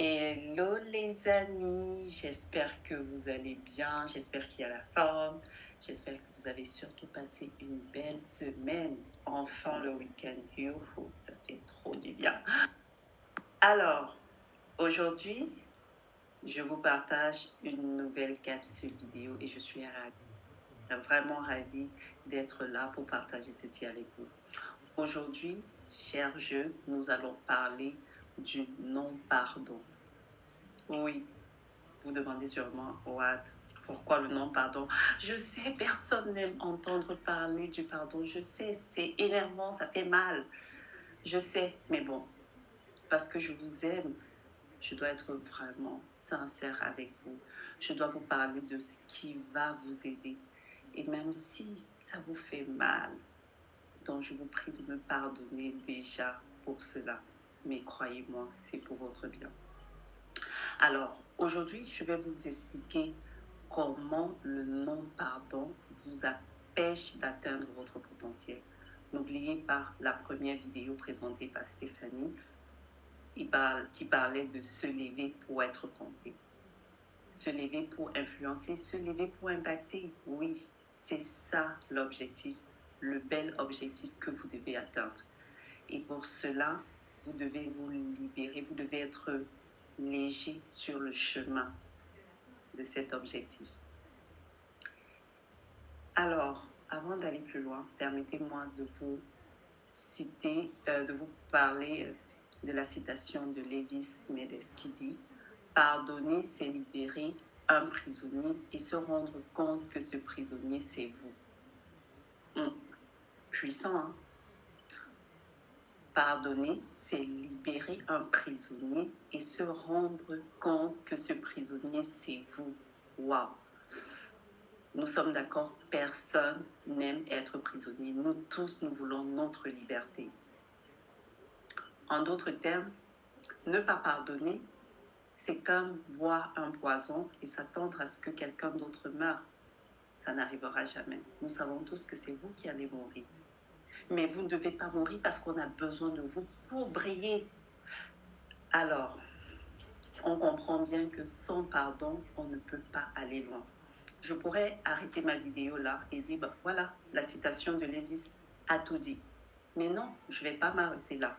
Hello les amis, j'espère que vous allez bien, j'espère qu'il y a la forme, j'espère que vous avez surtout passé une belle semaine, enfin le week-end, youhou, ça fait trop du bien. Alors, aujourd'hui, je vous partage une nouvelle capsule vidéo et je suis ravie, vraiment ravie d'être là pour partager ceci avec vous. Aujourd'hui, chers jeux, nous allons parler du non-pardon. Oui, vous demandez sûrement, what, pourquoi le non-pardon? Je sais, personne n'aime entendre parler du pardon. Je sais, c'est énervant, ça fait mal. Je sais, mais bon, parce que je vous aime, je dois être vraiment sincère avec vous. Je dois vous parler de ce qui va vous aider. Et même si ça vous fait mal, donc je vous prie de me pardonner déjà pour cela. Mais croyez-moi, c'est pour votre bien. Alors, aujourd'hui, je vais vous expliquer comment le non-pardon vous empêche d'atteindre votre potentiel. N'oubliez pas la première vidéo présentée par Stéphanie qui parlait de se lever pour être compté. Se lever pour influencer, se lever pour impacter. Oui, c'est ça l'objectif, le bel objectif que vous devez atteindre. Et pour cela, vous devez vous libérer, vous devez être léger sur le chemin de cet objectif. Alors, avant d'aller plus loin, permettez-moi de vous citer, de vous parler de la citation de Lévis Médès qui dit « Pardonner, c'est libérer un prisonnier et se rendre compte que ce prisonnier, c'est vous. » Puissant, hein? Pardonner, c'est libérer un prisonnier et se rendre compte que ce prisonnier, c'est vous. Waouh! Nous sommes d'accord, personne n'aime être prisonnier. Nous tous, nous voulons notre liberté. En d'autres termes, ne pas pardonner, c'est comme boire un poison et s'attendre à ce que quelqu'un d'autre meure. Ça n'arrivera jamais. Nous savons tous que c'est vous qui allez mourir. Mais vous ne devez pas mourir parce qu'on a besoin de vous pour briller. Alors, on comprend bien que sans pardon, on ne peut pas aller loin. Je pourrais arrêter ma vidéo là et dire, ben, voilà, la citation de Lévis a tout dit. Mais non, je ne vais pas m'arrêter là.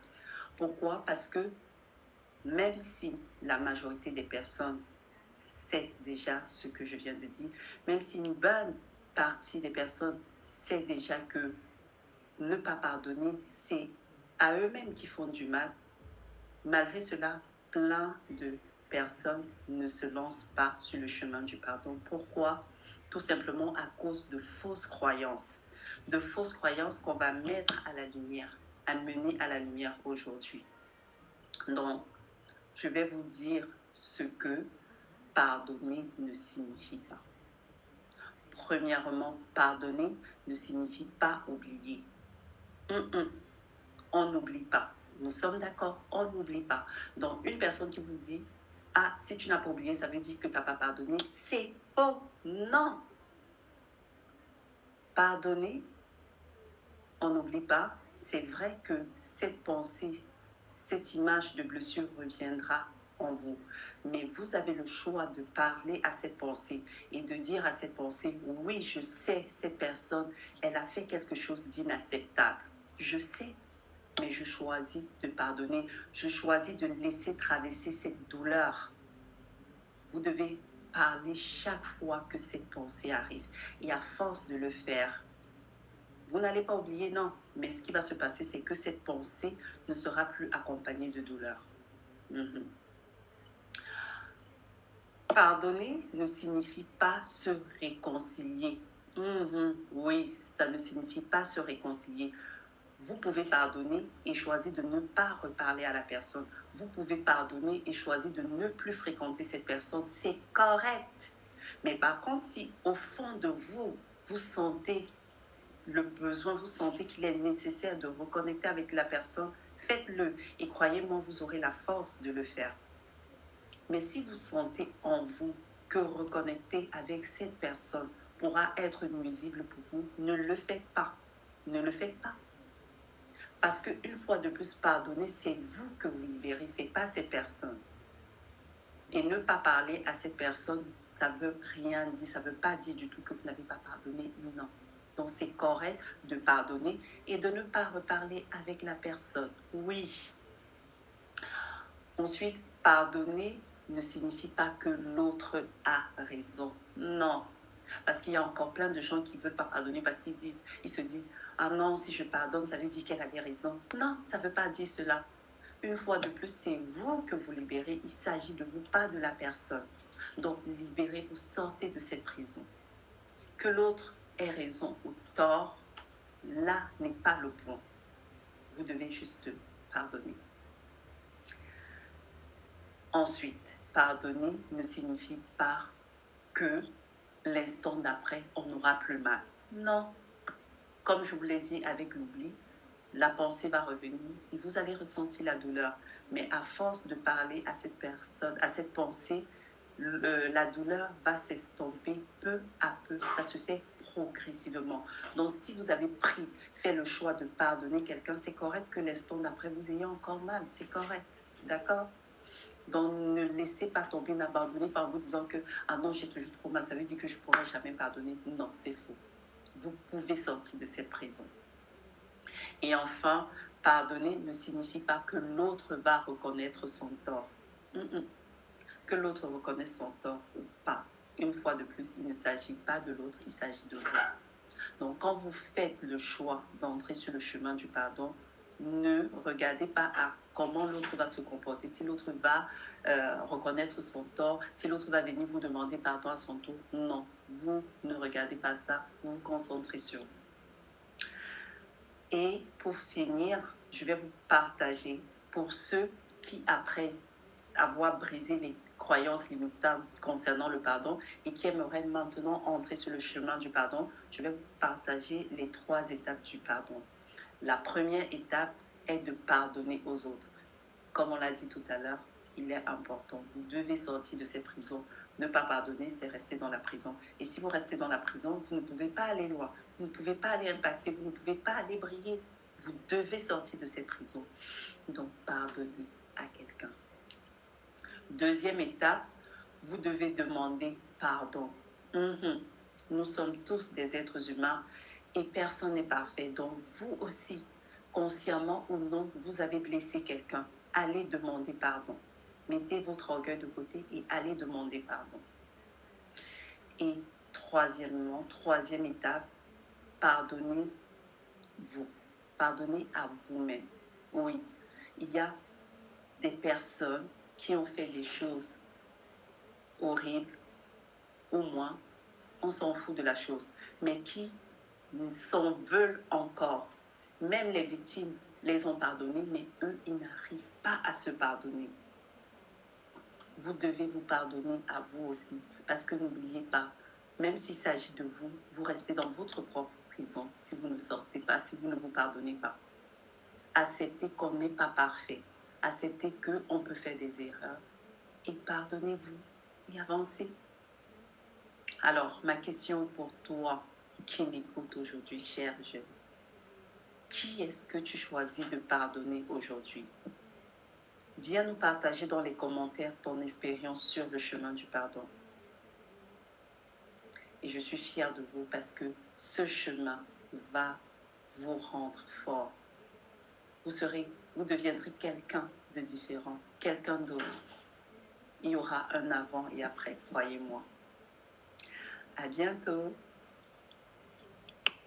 Pourquoi? Parce que même si la majorité des personnes sait déjà ce que je viens de dire, même si une bonne partie des personnes sait déjà que ne pas pardonner, c'est à eux-mêmes qui font du mal, malgré cela, plein de personnes ne se lancent pas sur le chemin du pardon. Pourquoi? Tout simplement à cause de fausses croyances. De fausses croyances qu'on va mettre à la lumière, amener à la lumière aujourd'hui. Donc, je vais vous dire ce que pardonner ne signifie pas. Premièrement, pardonner ne signifie pas oublier. On n'oublie pas. Nous sommes d'accord, on n'oublie pas. Donc, une personne qui vous dit, ah, si tu n'as pas oublié, ça veut dire que tu n'as pas pardonné, c'est faux. Non. Pardonner, on n'oublie pas. C'est vrai que cette pensée, cette image de blessure reviendra en vous. Mais vous avez le choix de parler à cette pensée et de dire à cette pensée, oui, je sais, cette personne, elle a fait quelque chose d'inacceptable. Je sais, mais je choisis de pardonner. Je choisis de laisser traverser cette douleur. Vous devez parler chaque fois que cette pensée arrive. Et à force de le faire, vous n'allez pas oublier, non. Mais ce qui va se passer, c'est que cette pensée ne sera plus accompagnée de douleur. Pardonner ne signifie pas se réconcilier. Oui, ça ne signifie pas se réconcilier. Vous pouvez pardonner et choisir de ne pas reparler à la personne. Vous pouvez pardonner et choisir de ne plus fréquenter cette personne. C'est correct. Mais par contre, si au fond de vous, vous sentez le besoin, vous sentez qu'il est nécessaire de reconnecter avec la personne, faites-le. Et croyez-moi, vous aurez la force de le faire. Mais si vous sentez en vous que reconnecter avec cette personne pourra être nuisible pour vous, ne le faites pas. Ne le faites pas. Parce qu'une fois de plus, pardonner, c'est vous que vous libérez, ce n'est pas cette personne. Et ne pas parler à cette personne, ça ne veut rien dire, ça ne veut pas dire du tout que vous n'avez pas pardonné, non. Donc c'est correct de pardonner et de ne pas reparler avec la personne. Oui. Ensuite, pardonner ne signifie pas que l'autre a raison. Non. Parce qu'il y a encore plein de gens qui ne veulent pas pardonner parce ils se disent, ah non, si je pardonne, ça veut dire qu'elle avait raison. Non, ça ne veut pas dire cela. Une fois de plus, c'est vous que vous libérez. Il s'agit de vous, pas de la personne. Donc, libérez-vous, sortez de cette prison. Que l'autre ait raison ou tort, là n'est pas le point. Vous devez juste pardonner. Ensuite, pardonner ne signifie pas que l'instant d'après, on n'aura plus mal. Non. Comme je vous l'ai dit avec l'oubli, la pensée va revenir et vous allez ressentir la douleur. Mais à force de parler à cette personne, à cette pensée, la douleur va s'estomper peu à peu. Ça se fait progressivement. Donc, si vous avez fait le choix de pardonner quelqu'un, c'est correct que l'instant d'après, vous ayez encore mal. C'est correct. D'accord? Donc, ne laissez pas tomber, n'abandonnez pas en vous disant que « Ah non, j'ai toujours trop mal, ça veut dire que je ne pourrai jamais pardonner. » Non, c'est faux. Vous pouvez sortir de cette prison. Et enfin, pardonner ne signifie pas que l'autre va reconnaître son tort. Que l'autre reconnaisse son tort ou pas. Une fois de plus, il ne s'agit pas de l'autre, il s'agit de vous. Donc, quand vous faites le choix d'entrer sur le chemin du pardon, ne regardez pas à comment l'autre va se comporter, si l'autre va reconnaître son tort, si l'autre va venir vous demander pardon à son tour. Non, vous ne regardez pas ça, vous vous concentrez sur vous. Et pour finir, je vais vous partager pour ceux qui, après avoir brisé les croyances limitantes concernant le pardon et qui aimeraient maintenant entrer sur le chemin du pardon, je vais vous partager les 3 étapes du pardon. La première étape est de pardonner aux autres. Comme on l'a dit tout à l'heure, il est important. Vous devez sortir de cette prison. Ne pas pardonner, c'est rester dans la prison. Et si vous restez dans la prison, vous ne pouvez pas aller loin. Vous ne pouvez pas aller impacter. Vous ne pouvez pas aller briller. Vous devez sortir de cette prison. Donc, pardonnez à quelqu'un. Deuxième étape, vous devez demander pardon. Nous sommes tous des êtres humains et personne n'est parfait. Donc, vous aussi, consciemment ou non, vous avez blessé quelqu'un. Allez demander pardon. Mettez votre orgueil de côté et allez demander pardon. Et troisième étape, pardonnez-vous. Pardonnez à vous-même. Oui, il y a des personnes qui ont fait des choses horribles, au moins, on s'en fout de la chose, mais qui s'en veulent encore. Même les victimes les ont pardonnés, mais eux, ils n'arrivent pas à se pardonner. Vous devez vous pardonner à vous aussi, parce que n'oubliez pas, même s'il s'agit de vous, vous restez dans votre propre prison si vous ne sortez pas, si vous ne vous pardonnez pas. Acceptez qu'on n'est pas parfait, acceptez qu'on peut faire des erreurs et pardonnez-vous et avancez. Alors, ma question pour toi qui m'écoute aujourd'hui, cher jeune, qui est-ce que tu choisis de pardonner aujourd'hui? Viens nous partager dans les commentaires ton expérience sur le chemin du pardon. Et je suis fière de vous parce que ce chemin va vous rendre fort. Vous deviendrez quelqu'un de différent, quelqu'un d'autre. Il y aura un avant et après, croyez-moi. À bientôt.